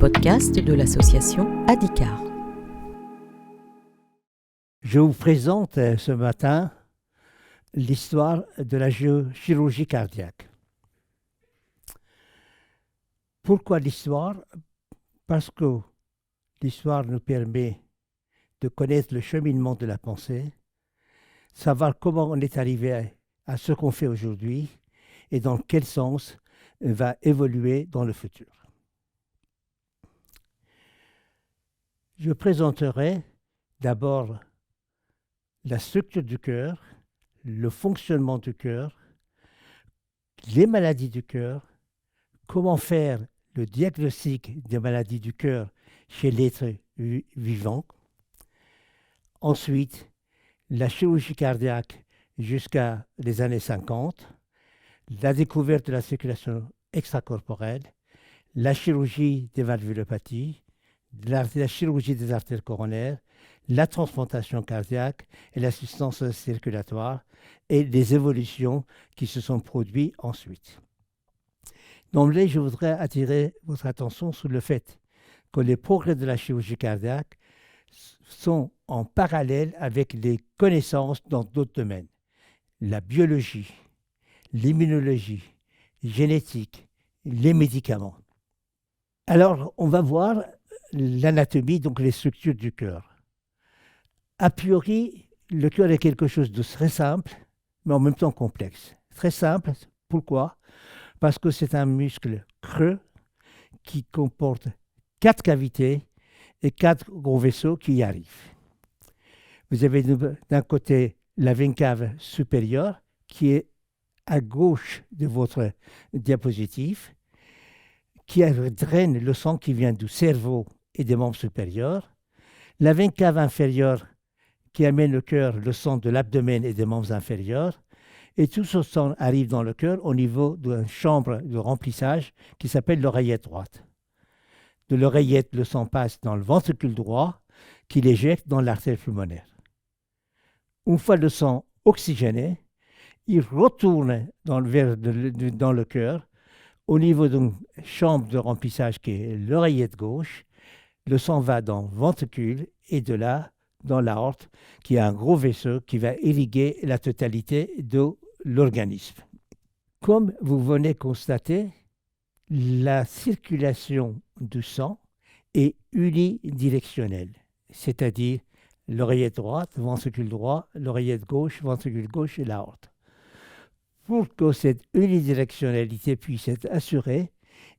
podcast de l'association ADICAR. Je vous présente ce matin l'histoire de la chirurgie cardiaque. Pourquoi l'histoire? Parce que l'histoire nous permet de connaître le cheminement de la pensée, savoir comment on est arrivé à ce qu'on fait aujourd'hui et dans quel sens va évoluer dans le futur. Je présenterai d'abord la structure du cœur, le fonctionnement du cœur, les maladies du cœur, comment faire le diagnostic des maladies du cœur chez l'être vivant. Ensuite, la chirurgie cardiaque jusqu'à les années 50, la découverte de la circulation extracorporelle, la chirurgie des valvulopathies, la chirurgie des artères coronaires, la transplantation cardiaque et l'assistance circulatoire et les évolutions qui se sont produites ensuite. D'emblée, je voudrais attirer votre attention sur le fait que les progrès de la chirurgie cardiaque sont en parallèle avec les connaissances dans d'autres domaines. La biologie, l'immunologie, génétique, les médicaments. Alors, on va voir l'anatomie, donc les structures du cœur. A priori, le cœur est quelque chose de très simple, mais en même temps complexe. Très simple, pourquoi? Parce que c'est un muscle creux qui comporte 4 cavités et 4 gros vaisseaux qui y arrivent. Vous avez d'un côté la veine cave supérieure qui est à gauche de votre diapositive, qui draine le sang qui vient du cerveau et des membres supérieurs. La veine cave inférieure qui amène le sang de l'abdomen et des membres inférieurs. Et tout ce sang arrive dans le cœur au niveau d'une chambre de remplissage qui s'appelle l'oreillette droite. De l'oreillette, le sang passe dans le ventricule droit qui l'éjecte dans l'artère pulmonaire. Une fois le sang oxygéné, il retourne dans le cœur au niveau d'une chambre de remplissage qui est l'oreillette gauche. Le sang va dans le ventricule et de là dans l'aorte qui est un gros vaisseau qui va irriguer la totalité de l'organisme. Comme vous venez constater, la circulation du sang est unidirectionnelle, c'est-à-dire l'oreillette droite, ventricule droit, l'oreillette gauche, ventricule gauche et l'aorte. Pour que cette unidirectionnalité puisse être assurée,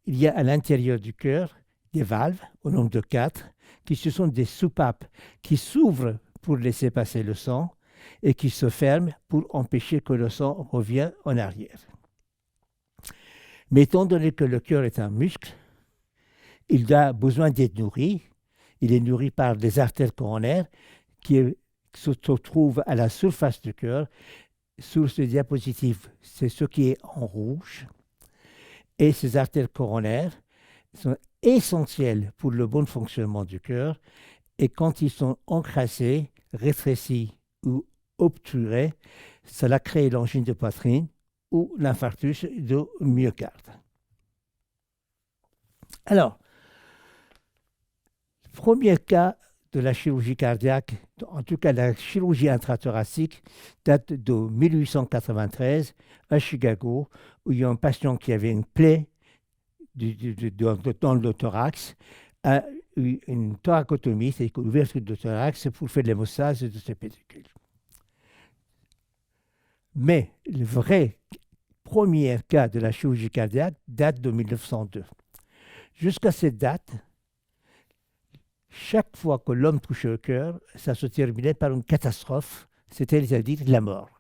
il y a à l'intérieur du cœur des valves, au nombre de 4, qui sont des soupapes qui s'ouvrent pour laisser passer le sang et qui se ferment pour empêcher que le sang revienne en arrière. Mais étant donné que le cœur est un muscle, il a besoin d'être nourri. Il est nourri par des artères coronaires qui se trouvent à la surface du cœur. Sur ce diapositive, c'est ce qui est en rouge. Et ces artères coronaires sont essentielles pour le bon fonctionnement du cœur. Et quand ils sont encrassés, rétrécis ou obturés, cela crée l'angine de poitrine ou l'infarctus du myocarde. Alors, le premier cas de la chirurgie cardiaque, en tout cas la chirurgie intrathoracique, date de 1893 à Chicago, où il y a un patient qui avait une plaie dans le thorax, a eu une thoracotomie, c'est-à-dire une ouverture de thorax pour faire l'hémostase de ce pédicule. Mais le vrai premier cas de la chirurgie cardiaque date de 1902. Jusqu'à cette date, chaque fois que l'homme touchait au cœur, ça se terminait par une catastrophe, c'est-à-dire la mort.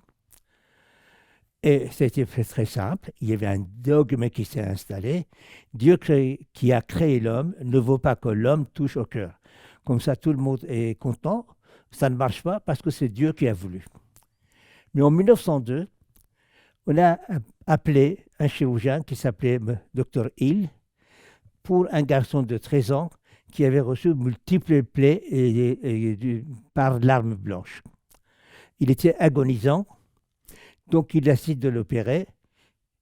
Et c'était très simple, il y avait un dogme qui s'est installé. Dieu qui a créé l'homme ne veut pas que l'homme touche au cœur. Comme ça, tout le monde est content. Ça ne marche pas parce que c'est Dieu qui a voulu. Mais en 1902, on a appelé un chirurgien qui s'appelait Dr Hill pour un garçon de 13 ans qui avait reçu multiples plaies par l'arme blanche. Il était agonisant, donc il décide de l'opérer.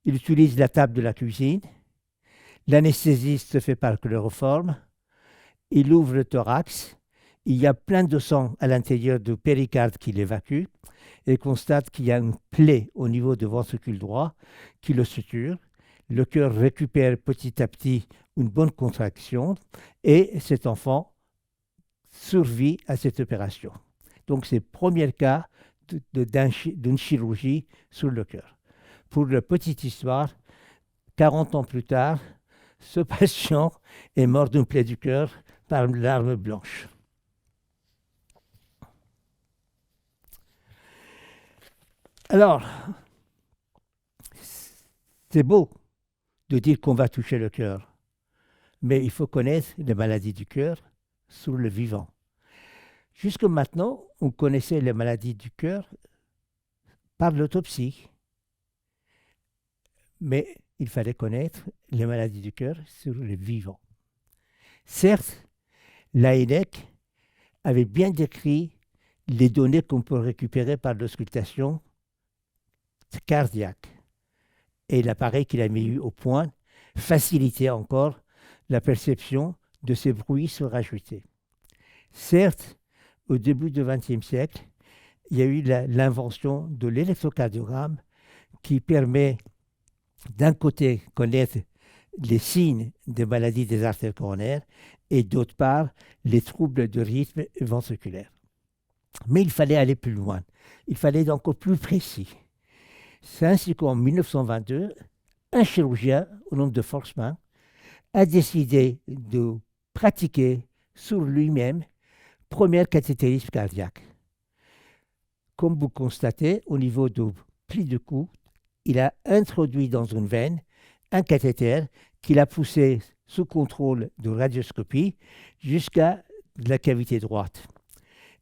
Il utilise la table de la cuisine. L'anesthésiste se fait par chloroforme. il ouvre le thorax, il y a plein de sang à l'intérieur du péricarde qui l'évacue et constate qu'il y a une plaie au niveau du ventricule droit qui le suture. Le cœur récupère petit à petit une bonne contraction et cet enfant survit à cette opération. Donc, c'est le premier cas d'une chirurgie sur le cœur. Pour la petite histoire, 40 ans plus tard, ce patient est mort d'une plaie du cœur par une larme blanche. Alors, c'est beau de dire qu'on va toucher le cœur, mais il faut connaître les maladies du cœur sur le vivant. Jusque maintenant, on connaissait les maladies du cœur par l'autopsie, mais il fallait connaître les maladies du cœur sur le vivant. Certes, Laennec avait bien décrit les données qu'on peut récupérer par l'auscultation cardiaque. Et l'appareil qu'il a mis au point facilitait encore la perception de ces bruits surajoutés. Certes, au début du XXe siècle, il y a eu l'invention de l'électrocardiogramme qui permet d'un côté connaître les signes des maladies des artères coronaires et d'autre part les troubles de rythme ventriculaire. Mais il fallait aller plus loin, il fallait être encore plus précis. C'est ainsi qu'en 1922, un chirurgien au nom de Forsman a décidé de pratiquer sur lui-même premier cathétérisme cardiaque. Comme vous constatez, au niveau du pli du cou, il a introduit dans une veine un cathéter qu'il a poussé sous contrôle de radioscopie jusqu'à la cavité droite.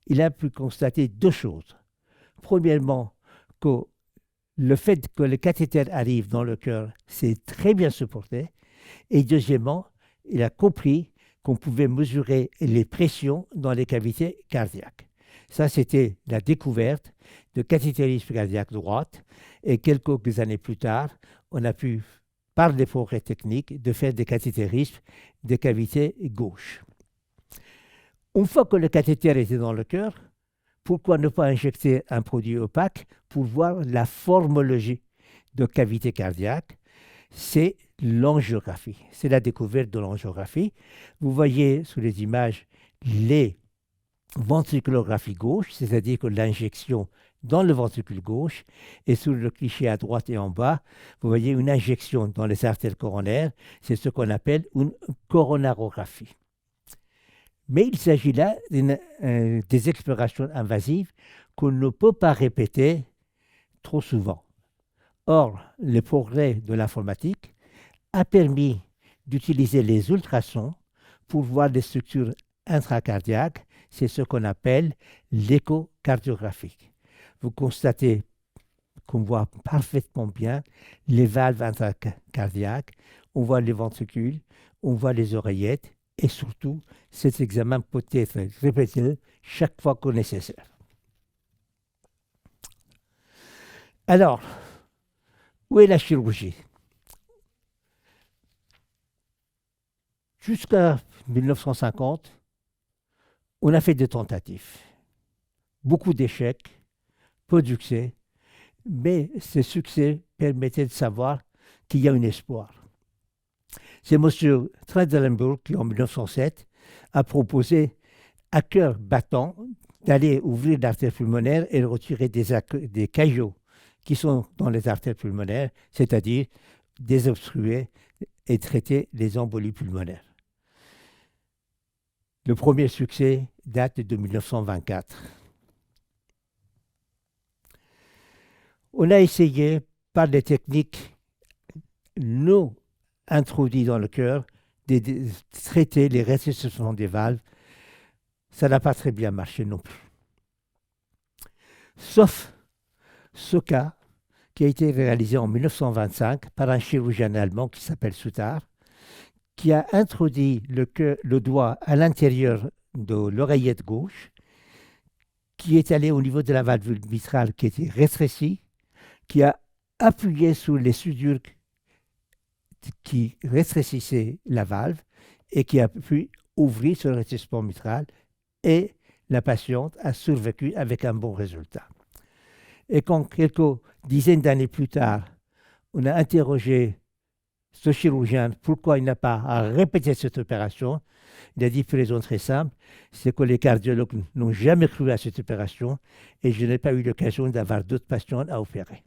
Il a pu constater deux choses. Premièrement, que le fait que le cathéter arrive dans le cœur, c'est très bien supporté. Et deuxièmement, il a compris qu'on pouvait mesurer les pressions dans les cavités cardiaques. Ça, c'était la découverte de cathétérisme cardiaque droite. Et quelques années plus tard, on a pu, par des progrès techniques, de faire des cathétérismes des cavités gauches. Une fois que le cathéter était dans le cœur, pourquoi ne pas injecter un produit opaque pour voir la formologie de cavité cardiaque? C'est l'angiographie. C'est la découverte de l'angiographie. Vous voyez sur les images les ventriculographies gauche, c'est-à-dire que l'injection dans le ventricule gauche, et sur le cliché à droite et en bas, vous voyez une injection dans les artères coronaires. C'est ce qu'on appelle une coronarographie. Mais il s'agit là des explorations invasives qu'on ne peut pas répéter trop souvent. Or, le progrès de l'informatique a permis d'utiliser les ultrasons pour voir les structures intracardiaques. C'est ce qu'on appelle l'échocardiographie. Vous constatez qu'on voit parfaitement bien les valves intracardiaques, on voit les ventricules, on voit les oreillettes, et surtout, cet examen peut être répété chaque fois que nécessaire. Alors, où est la chirurgie? Jusqu'à 1950, on a fait des tentatives. Beaucoup d'échecs, peu de succès, mais ces succès permettaient de savoir qu'il y a un espoir. C'est M. Trendelenburg qui, en 1907, a proposé à cœur battant d'aller ouvrir l'artère pulmonaire et retirer des caillots qui sont dans les artères pulmonaires, c'est-à-dire désobstruer et traiter les embolies pulmonaires. Le premier succès date de 1924. On a essayé par des techniques non introduites dans le cœur de traiter les rétrécissements des valves. Ça n'a pas très bien marché non plus. Sauf ce cas qui a été réalisé en 1925 par un chirurgien allemand qui s'appelle Sutar, qui a introduit le doigt à l'intérieur de l'oreillette gauche, qui est allé au niveau de la valve mitrale qui était rétrécie, qui a appuyé sur les soudures qui rétrécissaient la valve et qui a pu ouvrir ce rétrécissement mitral et la patiente a survécu avec un bon résultat. Et quand quelques dizaines d'années plus tard, on a interrogé ce chirurgien pourquoi il n'a pas à répéter cette opération, il a dit pour une raison très simple, c'est que les cardiologues n'ont jamais cru à cette opération et je n'ai pas eu l'occasion d'avoir d'autres patients à opérer.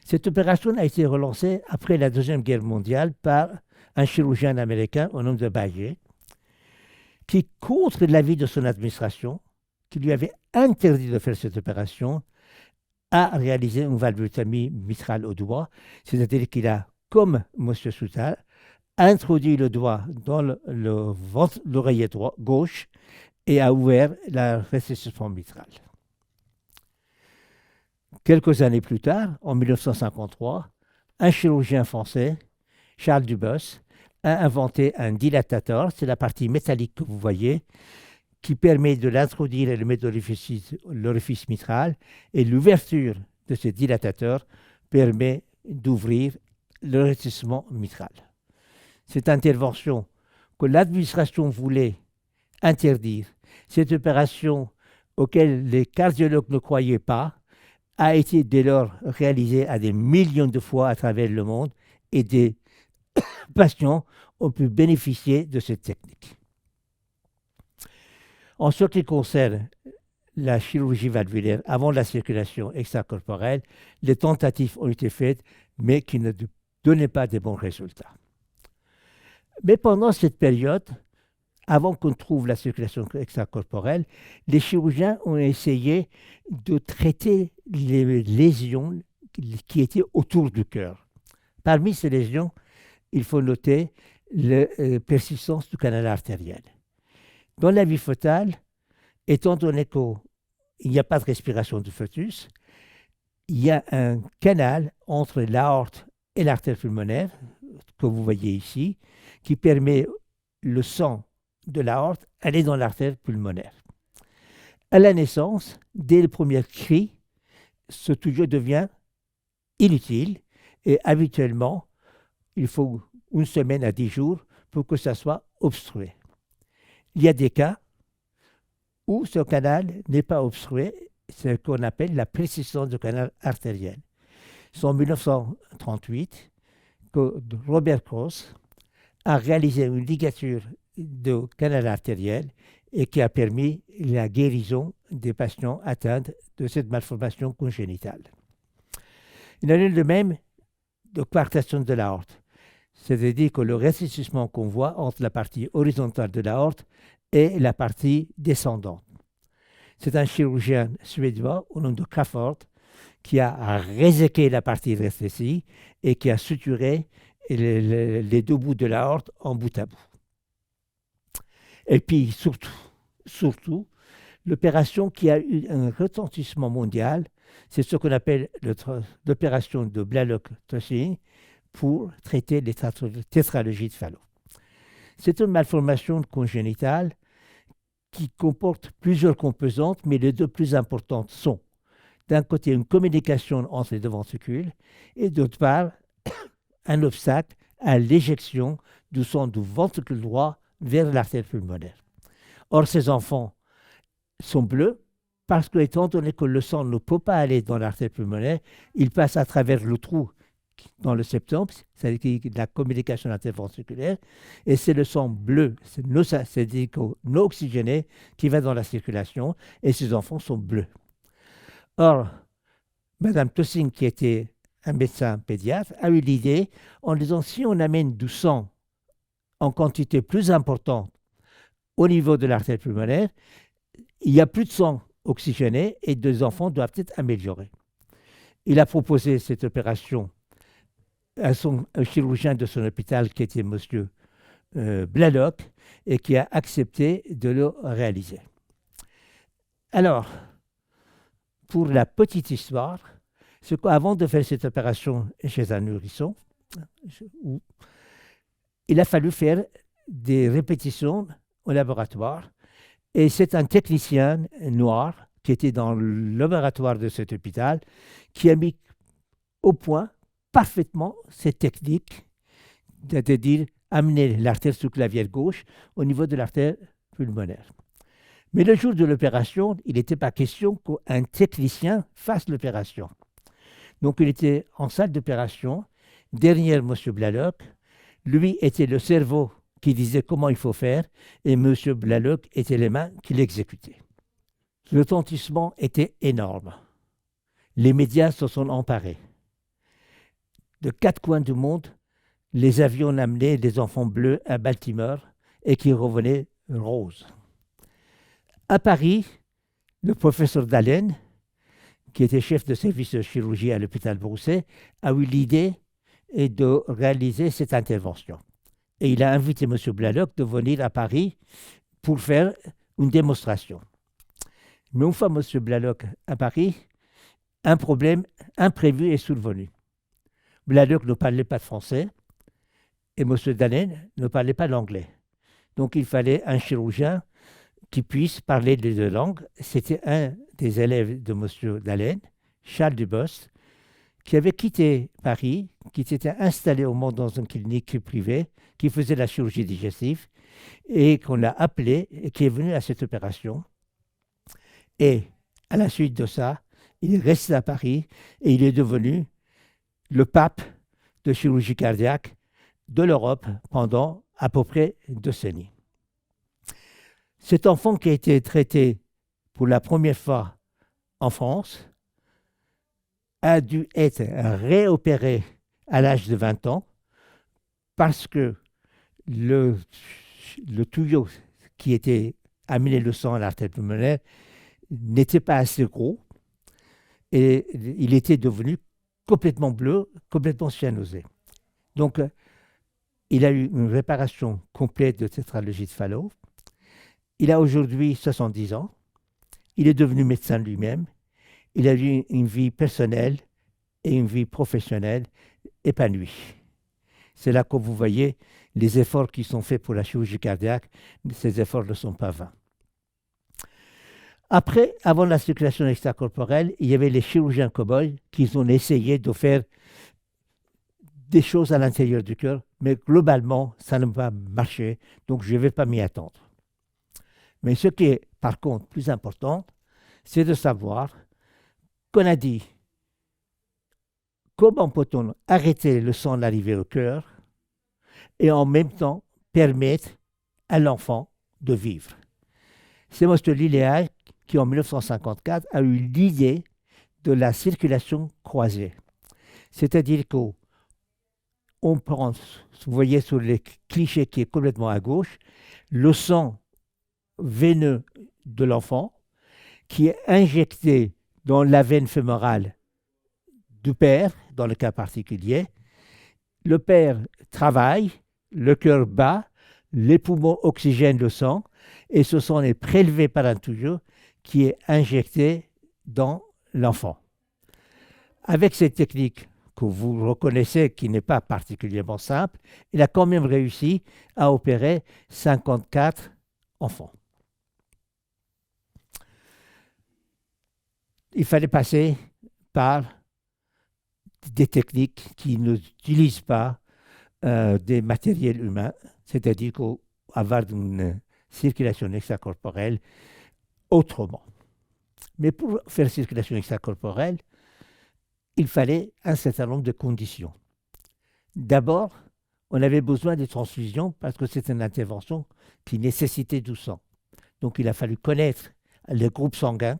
Cette opération a été relancée après la Deuxième Guerre mondiale par un chirurgien américain au nom de Bayer, qui, contre l'avis de son administration, qui lui avait interdit de faire cette opération, a réalisé une valvulotomie mitrale au doigt, c'est-à-dire qu'il a, comme M. Soutal, introduit le doigt dans l'oreiller gauche et a ouvert le rétrécissement mitral. Quelques années plus tard, en 1953, un chirurgien français, Charles Dubos, a inventé un dilatateur, c'est la partie métallique que vous voyez, qui permet de l'introduire et de le mettre dans l'orifice mitral, et l'ouverture de ce dilatateur permet d'ouvrir le rétrécissement mitral. Cette intervention que l'administration voulait interdire, cette opération auquel les cardiologues ne croyaient pas, a été dès lors réalisée à des millions de fois à travers le monde et des patients ont pu bénéficier de cette technique. En ce qui concerne la chirurgie valvulaire avant la circulation extracorporelle, les tentatives ont été faites, mais qui ne donnaient pas de bons résultats. Mais pendant cette période, avant qu'on trouve la circulation extracorporelle, les chirurgiens ont essayé de traiter les lésions qui étaient autour du cœur. Parmi ces lésions, il faut noter la persistance du canal artériel. Dans la vie fœtale, étant donné qu'il n'y a pas de respiration du fœtus, il y a un canal entre l'aorte et l'artère pulmonaire, que vous voyez ici, qui permet le sang de l'aorte aller dans l'artère pulmonaire. À la naissance, dès le premier cri, ce tuyau devient inutile et habituellement, il faut 1 semaine à 10 jours pour que ça soit obstrué. Il y a des cas où ce canal n'est pas obstrué, c'est ce qu'on appelle la persistance du canal artériel. C'est en 1938 que Robert Cross a réalisé une ligature du canal artériel et qui a permis la guérison des patients atteints de cette malformation congénitale. Il en est de même de coartation de l'aorte, c'est-à-dire que le rétrécissement qu'on voit entre la partie horizontale de l'aorte et la partie descendante. C'est un chirurgien suédois au nom de Crafoord qui a réséqué la partie rétrécie et qui a suturé les deux bouts de l'aorte en bout à bout. Et puis surtout, l'opération qui a eu un retentissement mondial, c'est ce qu'on appelle l'opération de Blalock-Tossing pour traiter les tétralogies de Fallot. C'est une malformation congénitale qui comporte plusieurs composantes, mais les deux plus importantes sont, d'un côté, une communication entre les deux ventricules et d'autre part, un obstacle à l'éjection du sang du ventricule droit vers l'artère pulmonaire. Or, ces enfants sont bleus parce que, étant donné que le sang ne peut pas aller dans l'artère pulmonaire, il passe à travers le trou dans le septum, c'est-à-dire la communication interventriculaire, et c'est le sang bleu, c'est-à-dire non oxygéné, qui va dans la circulation, et ces enfants sont bleus. Or, Mme Tossing, qui était un médecin pédiatre, a eu l'idée en disant si on amène du sang en quantité plus importante au niveau de l'artère pulmonaire, il n'y a plus de sang oxygéné et les enfants doivent être améliorés. Il a proposé cette opération à un chirurgien de son hôpital qui était M. Blalock et qui a accepté de le réaliser. Alors, pour la petite histoire, avant de faire cette opération chez un nourrisson, il a fallu faire des répétitions au laboratoire et c'est un technicien noir qui était dans le laboratoire de cet hôpital qui a mis au point parfaitement cette technique, c'est-à-dire amener l'artère sous-clavière gauche au niveau de l'artère pulmonaire. Mais le jour de l'opération, il n'était pas question qu'un technicien fasse l'opération. Donc il était en salle d'opération, derrière M. Blalock. Lui était le cerveau qui disait comment il faut faire, et M. Blalock était les mains qui l'exécutaient. Le retentissement était énorme. Les médias se sont emparés. De 4 coins du monde, les avions amenaient des enfants bleus à Baltimore et qui revenaient roses. À Paris, le professeur Dallène, qui était chef de service de chirurgie à l'hôpital Broussais, a eu l'idée de réaliser cette intervention. Et il a invité M. Blalock de venir à Paris pour faire une démonstration. Mais une fois M. Blalock à Paris, un problème imprévu est survenu. Blalock ne parlait pas de français et M. Dallène ne parlait pas l'anglais. Donc il fallait un chirurgien qui puisse parler les 2 langues. C'était un des élèves de M. Dallène, Charles Dubost, qui avait quitté Paris, qui s'était installé au Mans dans une clinique privée, qui faisait la chirurgie digestive, et qu'on a appelé, et qui est venu à cette opération. Et à la suite de ça, il est resté à Paris, et il est devenu le pape de chirurgie cardiaque de l'Europe pendant à peu près 2 décennies. Cet enfant qui a été traité pour la première fois en France a dû être réopéré à l'âge de 20 ans parce que le tuyau qui était amené le sang à l'artère pulmonaire n'était pas assez gros et il était devenu complètement bleu, complètement cyanosé. Donc, il a eu une réparation complète de tétralogie de Fallot. Il a aujourd'hui 70 ans. Il est devenu médecin lui-même. Il a eu une vie personnelle et une vie professionnelle épanouie. C'est là que vous voyez les efforts qui sont faits pour la chirurgie cardiaque. Ces efforts ne sont pas vains. Après, avant la circulation extracorporelle, il y avait les chirurgiens cow-boys qui ont essayé de faire des choses à l'intérieur du cœur, mais globalement, ça ne va pas marcher, donc je ne vais pas m'y attendre. Mais ce qui est, par contre, plus important, c'est de savoir qu'on a dit comment peut-on arrêter le sang d'arriver au cœur et en même temps permettre à l'enfant de vivre. C'est M. Liléa qui, en 1954, a eu l'idée de la circulation croisée. C'est-à-dire qu'on prend, vous voyez sur le cliché qui est complètement à gauche, le sang veineux de l'enfant qui est injecté dans la veine fémorale du père, dans le cas particulier. Le père travaille, le cœur bat, les poumons oxygènent le sang et ce sang est prélevé par un tuyau qui est injecté dans l'enfant. Avec cette technique que vous reconnaissez qui n'est pas particulièrement simple, il a quand même réussi à opérer 54 enfants. Il fallait passer par des techniques qui n'utilisent pas des matériels humains, c'est-à-dire avoir une circulation extracorporelle autrement. Mais pour faire circulation extracorporelle, il fallait un certain nombre de conditions. D'abord, on avait besoin de transfusions parce que c'est une intervention qui nécessitait du sang. Donc il a fallu connaître les groupes sanguins.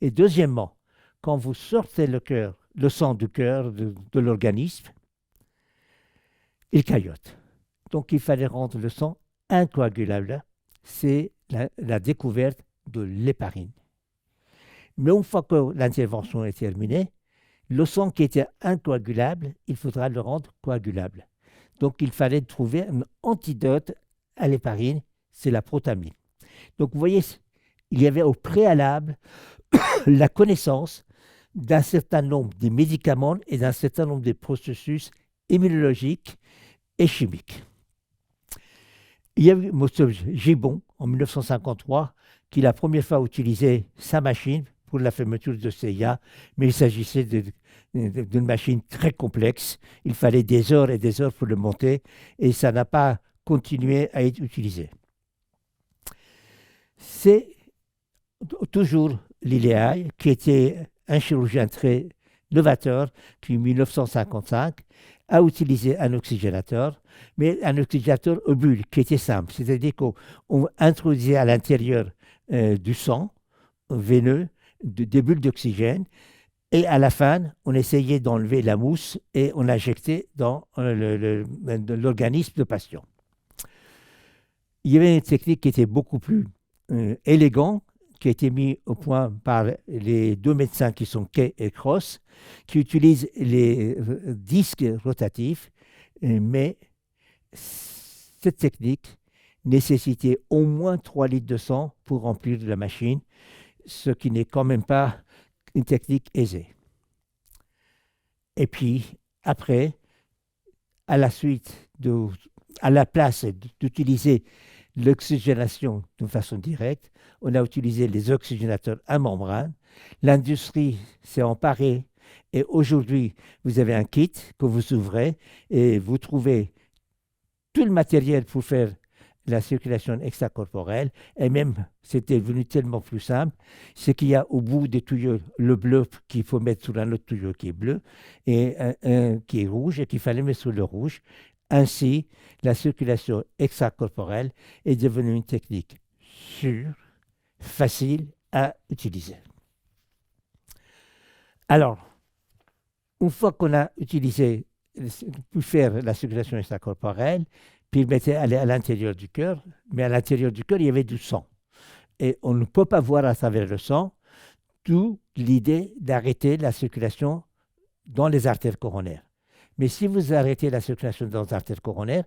Et deuxièmement, quand vous sortez le sang du cœur, de l'organisme, il caillote. Donc il fallait rendre le sang incoagulable. C'est la découverte de l'héparine. Mais une fois que l'intervention est terminée, le sang qui était incoagulable, il faudra le rendre coagulable. Donc il fallait trouver un antidote à l'héparine, c'est la protamine. Donc vous voyez, il y avait au préalable la connaissance d'un certain nombre de médicaments et d'un certain nombre de processus immunologiques et chimiques. Il y a eu M. Gibbon, en 1953, qui la première fois utilisé sa machine pour la fermeture de CIA, mais il s'agissait d'une machine très complexe. Il fallait des heures et des heures pour le monter et ça n'a pas continué à être utilisé. C'est toujours Lilly, qui était un chirurgien très novateur, qui en 1955 a utilisé un oxygénateur, mais un oxygénateur aux bulles, qui était simple. C'est-à-dire qu'on introduisait à l'intérieur du sang veineux des bulles d'oxygène, et à la fin, on essayait d'enlever la mousse et on l'injectait dans l'organisme de patient. Il y avait une technique qui était beaucoup plus élégante, qui a été mise au point par les deux médecins qui sont Kay et Cross, qui utilisent les disques rotatifs, mais cette technique nécessitait au moins 3 litres de sang pour remplir la machine, ce qui n'est quand même pas une technique aisée. Et puis, après, à la place d'utiliser l'oxygénation d'une façon directe, on a utilisé les oxygénateurs à membrane. L'industrie s'est emparée et aujourd'hui, vous avez un kit que vous ouvrez et vous trouvez tout le matériel pour faire la circulation extracorporelle, et même, c'était devenu tellement plus simple, c'est qu'il y a au bout des tuyaux le bleu qu'il faut mettre sur un autre tuyau qui est bleu, et un qui est rouge, et qu'il fallait mettre sur le rouge. Ainsi, la circulation extracorporelle est devenue une technique sûre, facile à utiliser. Alors, une fois qu'on a pu faire la circulation extracorporelle, puis il mettait à l'intérieur du cœur, mais à l'intérieur du cœur, il y avait du sang. Et on ne peut pas voir à travers le sang, d'où l'idée d'arrêter la circulation dans les artères coronaires. Mais si vous arrêtez la circulation dans les artères coronaires,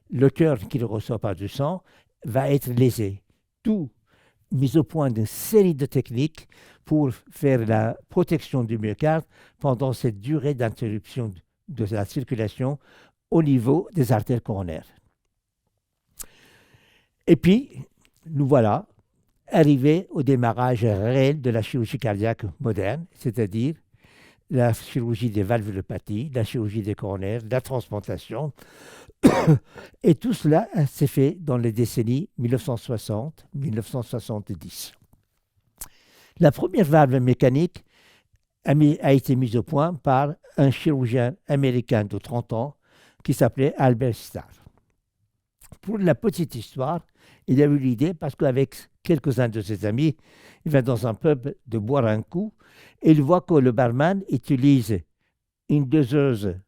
le cœur qui ne reçoit pas du sang va être lésé. Tout mis au point d'une série de techniques pour faire la protection du myocarde pendant cette durée d'interruption de la circulation au niveau des artères coronaires. Et puis, nous voilà arrivés au démarrage réel de la chirurgie cardiaque moderne, c'est-à-dire la chirurgie des valvulopathies, la chirurgie des coronaires, la transplantation. Et tout cela s'est fait dans les décennies 1960-1970. La première valve mécanique a été mise au point par un chirurgien américain de 30 ans qui s'appelait Albert Starr. Pour la petite histoire, il a eu l'idée parce qu'avec quelques-uns de ses amis, il va dans un pub de boire un coup et il voit que le barman utilise une doseuse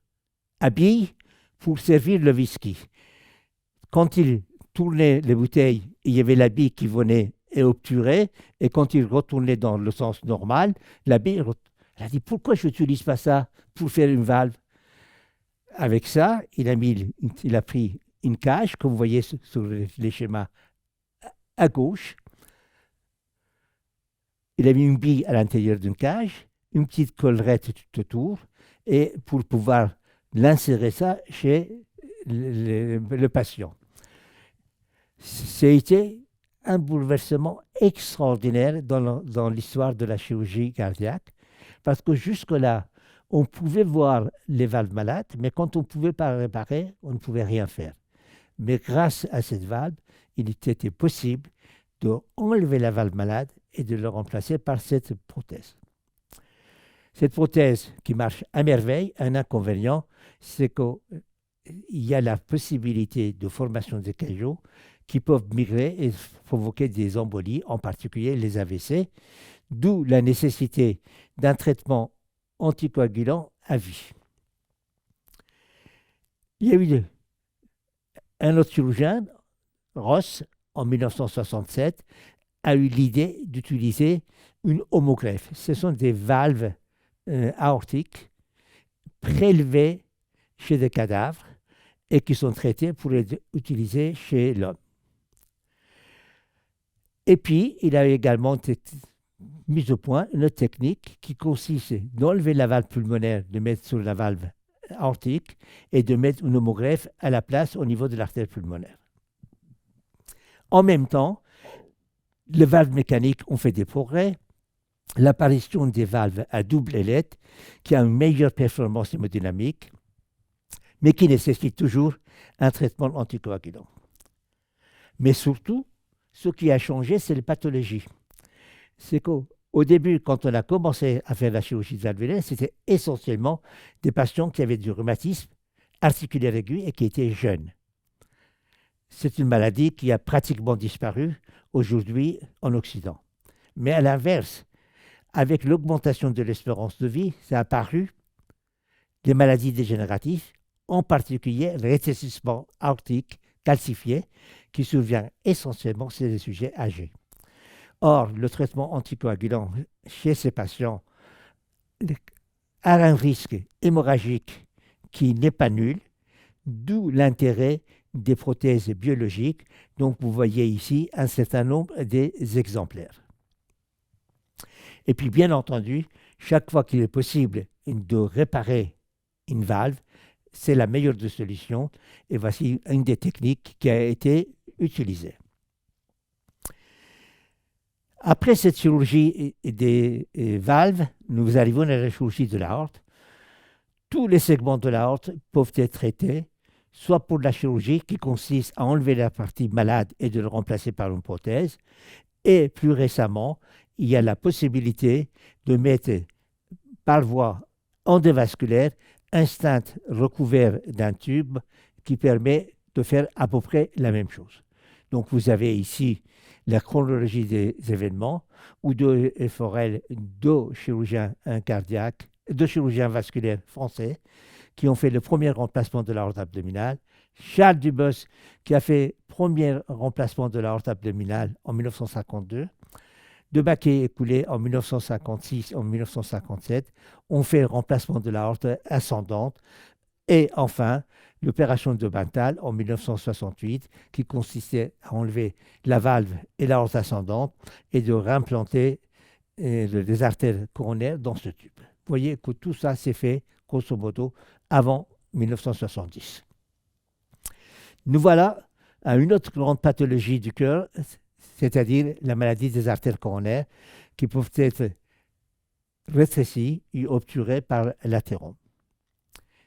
à billes pour servir le whisky. Quand il tournait les bouteilles, il y avait la bille qui venait et obturait, et quand il retournait dans le sens normal, la bille, elle a dit « Pourquoi je n'utilise pas ça pour faire une valve ?» Avec ça, il a pris une cage, comme vous voyez sur les schémas à gauche. Il a mis une bille à l'intérieur d'une cage, une petite collerette tout autour, et pour pouvoir l'insérer ça chez le patient. C'était un bouleversement extraordinaire dans l'histoire de la chirurgie cardiaque, parce que jusque-là, on pouvait voir les valves malades, mais quand on ne pouvait pas réparer, on ne pouvait rien faire. Mais grâce à cette valve, il était possible d'enlever la valve malade et de le remplacer par cette prothèse. Cette prothèse qui marche à merveille, un inconvénient, c'est qu'il y a la possibilité de formation des caillots qui peuvent migrer et provoquer des embolies, en particulier les AVC, d'où la nécessité d'un traitement anticoagulant à vie. Il y a eu un autre chirurgien, Ross, en 1967, a eu l'idée d'utiliser une homogreffe. Ce sont des valves aortiques prélevées chez des cadavres et qui sont traitées pour être utilisées chez l'homme. Et puis, il a également mis au point une technique qui consiste d'enlever la valve pulmonaire, de mettre sur la valve aortique et de mettre une homogreffe à la place au niveau de l'artère pulmonaire. En même temps, les valves mécaniques ont fait des progrès. l'apparition des valves à double ailette qui ont une meilleure performance hémodynamique, mais qui nécessitent toujours un traitement anticoagulant. Mais surtout, ce qui a changé, c'est les pathologies. C'est qu'au début, quand on a commencé à faire la chirurgie valvulaire, c'était essentiellement des patients qui avaient du rhumatisme articulaire aigu et qui étaient jeunes. C'est une maladie qui a pratiquement disparu aujourd'hui en Occident. Mais à l'inverse, avec l'augmentation de l'espérance de vie, ça a apparu des maladies dégénératives, en particulier le rétrécissement aortique calcifié, qui survient essentiellement chez les sujets âgés. Or, le traitement anticoagulant chez ces patients a un risque hémorragique qui n'est pas nul, d'où l'intérêt des prothèses biologiques. Donc, vous voyez ici un certain nombre des exemplaires. Et puis, bien entendu, chaque fois qu'il est possible de réparer une valve, c'est la meilleure des solutions. Et voici une des techniques qui a été utilisée. Après cette chirurgie des valves, nous arrivons à la chirurgie de l'aorte. Tous les segments de l'aorte peuvent être traités, soit pour la chirurgie qui consiste à enlever la partie malade et de le remplacer par une prothèse, et plus récemment, il y a la possibilité de mettre par voie endovasculaire un stent recouvert d'un tube qui permet de faire à peu près la même chose. Donc vous avez ici la chronologie des événements où deux Forel, deux chirurgiens cardiaques, deux chirurgiens vasculaires français qui ont fait le premier remplacement de l'aorte abdominale, Charles Dubos qui a fait le premier remplacement de l'aorte abdominale en 1952, Debaquet et Coulet en 1956 et en 1957 ont fait le remplacement de l'aorte ascendante. Et enfin, l'opération de Bantal en 1968 qui consistait à enlever la valve et l'aorte ascendante et de réimplanter les artères coronaires dans ce tube. Vous voyez que tout ça s'est fait, grosso modo, avant 1970. Nous voilà à une autre grande pathologie du cœur, c'est-à-dire la maladie des artères coronaires qui peuvent être rétrécies et obturées par l'athérome.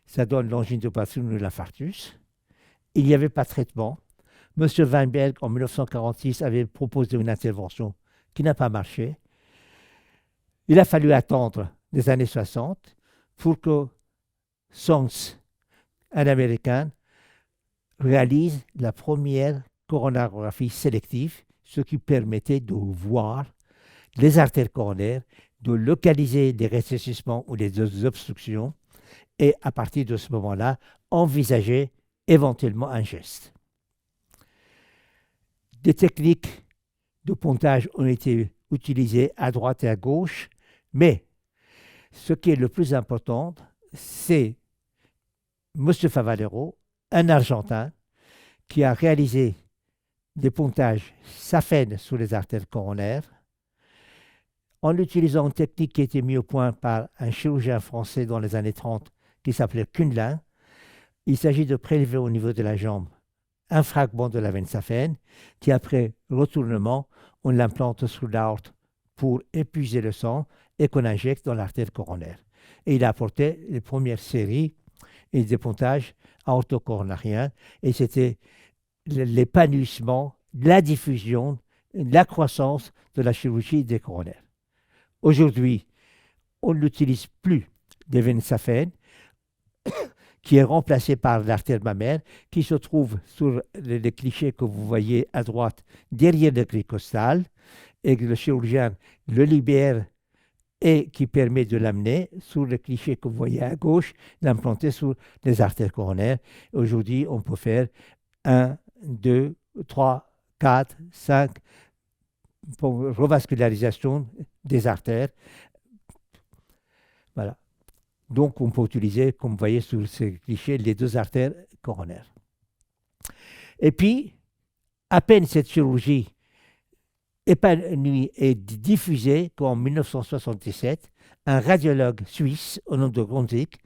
Ça donne l'angine de poitrine ou l'infarctus. Il n'y avait pas de traitement. M. Weinberg, en 1946, avait proposé une intervention qui n'a pas marché. Il a fallu attendre les années 60 pour que Songs, un Américain, réalise la première coronarographie sélective, ce qui permettait de voir les artères coronaires, de localiser les rétrécissements ou les obstructions, et à partir de ce moment-là, envisager éventuellement un geste. Des techniques de pontage ont été utilisées à droite et à gauche, mais ce qui est le plus important, c'est M. Favalero, un Argentin, qui a réalisé des pontages Safen sur les artères coronaires, en utilisant une technique qui a été mise au point par un chirurgien français dans les années 30 qui s'appelait Kuhnlein. Il s'agit de prélever au niveau de la jambe un fragment de la veine saphène qui, après retournement, on l'implante sous l'aorte pour épuiser le sang et qu'on injecte dans l'artère coronaire. Et il a apporté les premières séries et des pontages aortocoronariens et c'était l'épanouissement, la diffusion, la croissance de la chirurgie des coronaires. Aujourd'hui, on n'utilise plus des veines saphènes qui est remplacé par l'artère mammaire qui se trouve sur les clichés que vous voyez à droite derrière le grille costale et que le chirurgien le libère et qui permet de l'amener sur le cliché que vous voyez à gauche, l'implanter sur les artères coronaires. Aujourd'hui, on peut faire 1, 2, 3, 4, 5 pour revascularisation des artères. Voilà. Donc, on peut utiliser, comme vous voyez sur ces clichés, les deux artères coronaires. Et puis, à peine cette chirurgie épanouie et diffusée qu'en 1977, un radiologue suisse au nom de Gronzik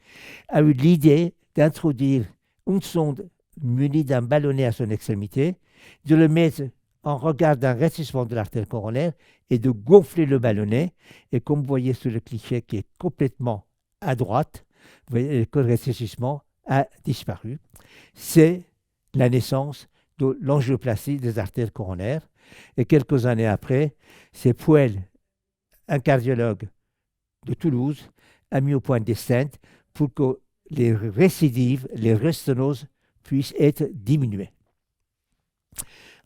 a eu l'idée d'introduire une sonde munie d'un ballonnet à son extrémité, de le mettre en regard d'un rétrécissement de l'artère coronaire et de gonfler le ballonnet. Et comme vous voyez sur le cliché qui est complètement à droite, vous voyez que le rétrécissement a disparu. C'est la naissance de l'angioplastie des artères coronaires. Et quelques années après, c'est Pouel, un cardiologue de Toulouse, a mis au point des stents pour que les récidives, les resténoses puissent être diminuées.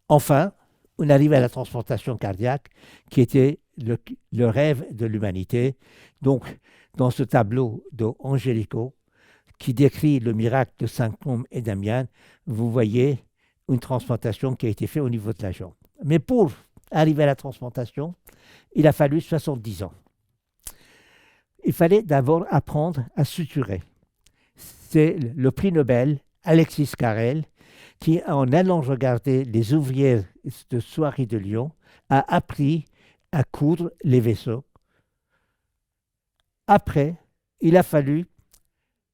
Enfin, on arrive à la transplantation cardiaque qui était le rêve de l'humanité. Donc, dans ce tableau d'Angelico qui décrit le miracle de Saint-Côme et Damiens, vous voyez une transplantation qui a été faite au niveau de la jambe. Mais pour arriver à la transplantation, il a fallu 70 ans. Il fallait d'abord apprendre à suturer. C'est le prix Nobel, Alexis Carrel, qui, en allant regarder les ouvrières de Soieries de Lyon, a appris à coudre les vaisseaux. Après, il a fallu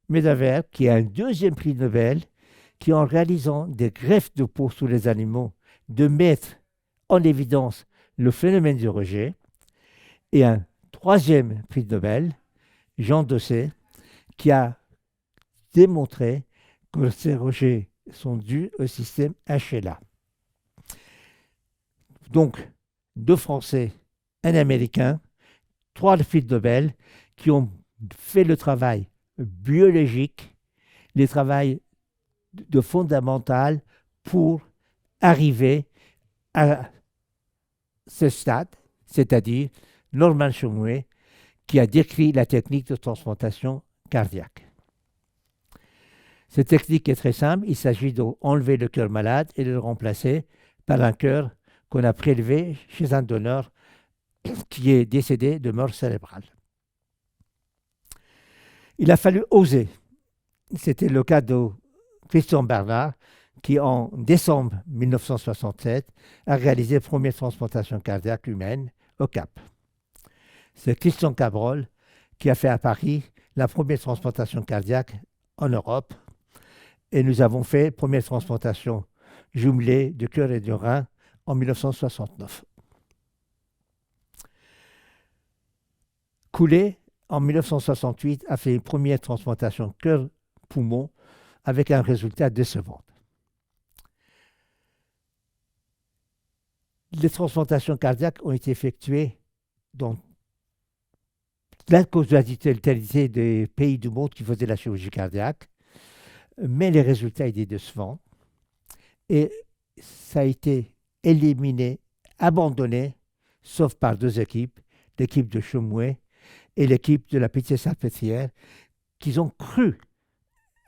Medaver, qui a un deuxième prix Nobel, qui, en réalisant des greffes de peau sur les animaux, de mettre en évidence le phénomène du rejet. Et un troisième prix Nobel, Jean Dosset, qui a démontré que ces rejets sont dus au système HLA. Donc, 2 Français, un Américain, 3 prix Nobel qui ont fait le travail biologique, le travail de fondamental pour arriver à ce stade, c'est-à-dire Norman Shumway, qui a décrit la technique de transplantation cardiaque. Cette technique est très simple. Il s'agit d'enlever le cœur malade et de le remplacer par un cœur qu'on a prélevé chez un donneur qui est décédé de mort cérébrale. Il a fallu oser. C'était le cas de Christian Bernard, qui en décembre 1967 a réalisé la première transplantation cardiaque humaine au Cap. C'est Christian Cabrol qui a fait à Paris la première transplantation cardiaque en Europe. Et nous avons fait la première transplantation jumelée de cœur et de rein en 1969. Coulet, en 1968, a fait une première transplantation cœur-poumon avec un résultat décevant. Les transplantations cardiaques ont été effectuées dans la quasi-totalité des pays du monde qui faisaient la chirurgie cardiaque, mais les résultats étaient décevants et ça a été éliminé, abandonné, sauf par 2 équipes, l'équipe de Shumway et l'équipe de la Pitié-Salpêtrière, qui ont cru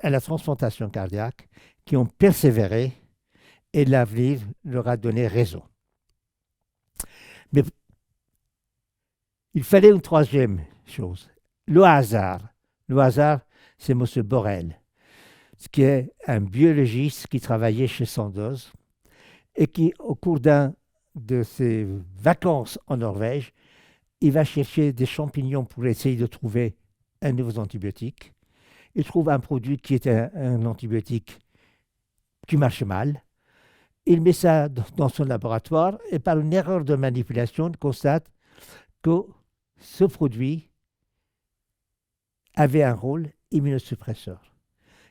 à la transplantation cardiaque, qui ont persévéré et l'avenir leur a donné raison. Mais il fallait une troisième chose, le hasard. Le hasard, c'est M. Borel, qui est un biologiste qui travaillait chez Sandoz et qui, au cours de ses vacances en Norvège, il va chercher des champignons pour essayer de trouver un nouveau antibiotique. Il trouve un produit qui est un antibiotique qui marche mal. Il met ça dans son laboratoire et par une erreur de manipulation, il constate que ce produit avait un rôle immunosuppresseur.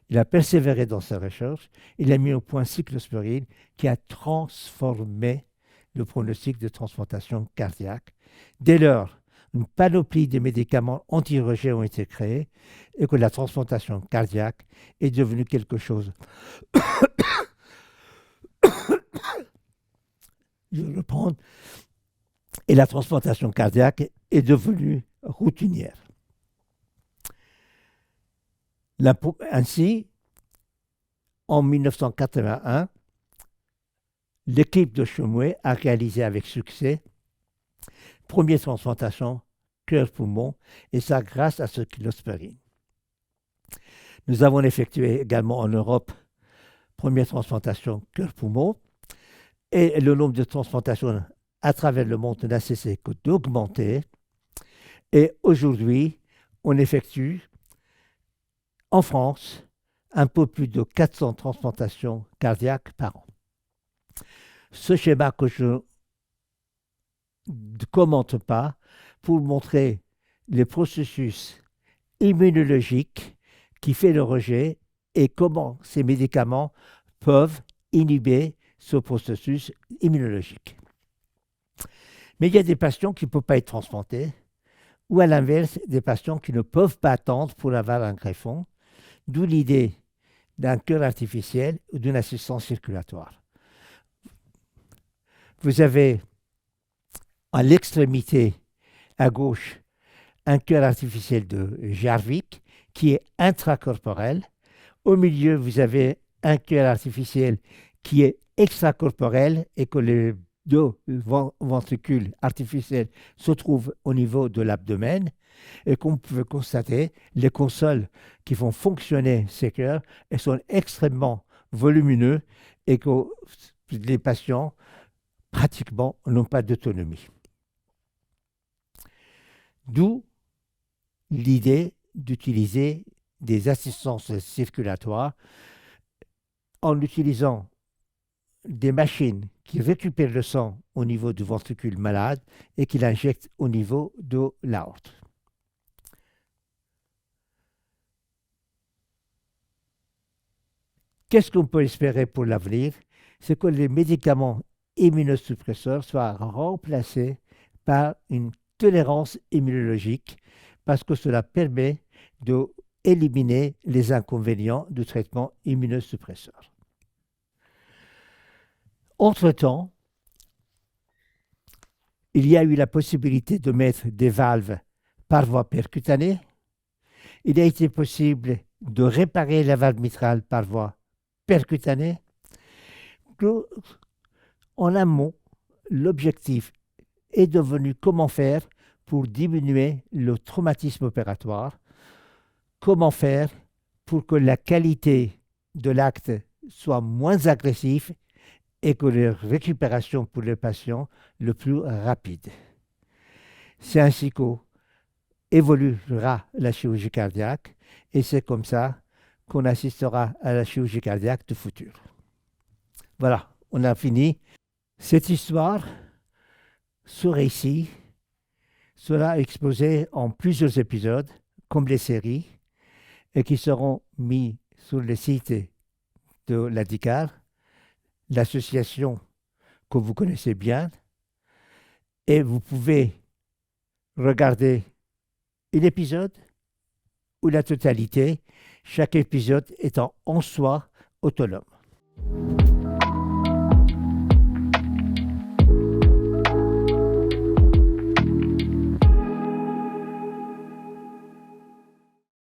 Il a persévéré dans ses recherches, il a mis au point cyclosporine qui a transformé le pronostic de transplantation cardiaque. Dès lors, une panoplie de médicaments anti-rejet ont été créés et que la transplantation cardiaque est devenue quelque chose. Je vais reprendre. Et la transplantation cardiaque est devenue routinière. Ainsi, en 1981, l'équipe de Shumway a réalisé avec succès première transplantation cœur-poumon, et ça grâce à ce cyclosporine. Nous avons effectué également en Europe première transplantation cœur-poumon, et le nombre de transplantations à travers le monde n'a cessé que d'augmenter. Et aujourd'hui, on effectue en France un peu plus de 400 transplantations cardiaques par an. ce schéma que je ne commente pas pour montrer les processus immunologiques qui fait le rejet et comment ces médicaments peuvent inhiber ce processus immunologique. Mais il y a des patients qui ne peuvent pas être transplantés, ou à l'inverse, des patients qui ne peuvent pas attendre pour avoir un greffon, d'où l'idée d'un cœur artificiel ou d'une assistance circulatoire. Vous avez à l'extrémité à gauche un cœur artificiel de Jarvik qui est intracorporel. Au milieu, vous avez un cœur artificiel qui est extracorporel et que les deux ventricules artificiels se trouvent au niveau de l'abdomen. Et comme vous pouvez constater, les consoles qui font fonctionner ces cœurs elles sont extrêmement volumineux et que les patients pratiquement n'ont pas d'autonomie. D'où l'idée d'utiliser des assistances circulatoires en utilisant des machines qui récupèrent le sang au niveau du ventricule malade et qui l'injectent au niveau de l'aorte. Qu'est-ce qu'on peut espérer pour l'avenir? C'est que les médicaments immunosuppresseurs soient remplacés par une tolérance immunologique parce que cela permet d'éliminer les inconvénients du traitement immunosuppresseur. Entre-temps, il y a eu la possibilité de mettre des valves par voie percutanée. Il a été possible de réparer la valve mitrale par voie percutanée. En un mot, l'objectif est devenu comment faire pour diminuer le traumatisme opératoire, comment faire pour que la qualité de l'acte soit moins agressive et que la récupération pour le patient le plus rapide. C'est ainsi qu'évoluera la chirurgie cardiaque et c'est comme ça qu'on assistera à la chirurgie cardiaque du futur. Voilà, on a fini. Cette histoire, ce récit, sera exposé en plusieurs épisodes, comme les séries, et qui seront mis sur le site de l'ADICAR, l'association que vous connaissez bien, et vous pouvez regarder un épisode ou la totalité, chaque épisode étant en soi autonome.